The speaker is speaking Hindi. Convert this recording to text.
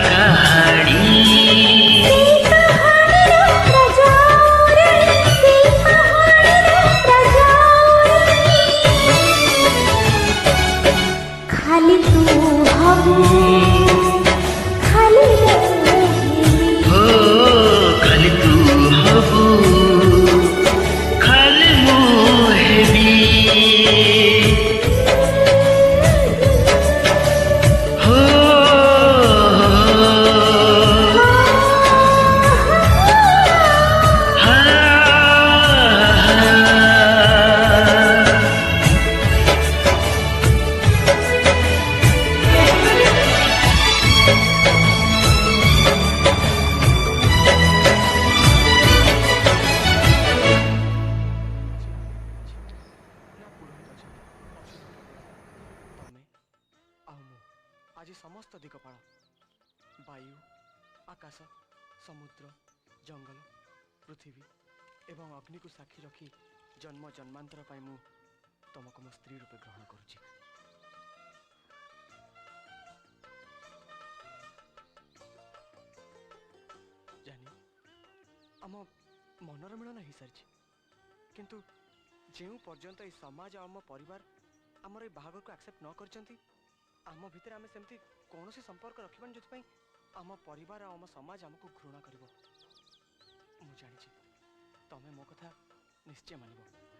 कहानी खाली तू हबू खाली हो खाली तू हबू खाली मोहेबी हो आज समस्त दिगपाल वायु आकाश समुद्र जंगल पृथ्वी एवं अग्नि को साक्षी रखी जन्म जन्मांतर पाई मु तुमको मो स्त्री रूपे ग्रहण करुच्ची। जानी आम मनर मिलन हो सारी किंतु जो पर्यंत ये समाज आम परिवार आमर ये बाहागर को एक्सेप्ट न करछंती आम भितर आम सेमती कौन संपर्क रखा जो आम परिवार आम समाज आमको घृणा कर जानी तमें मो कथा निश्चय मानब।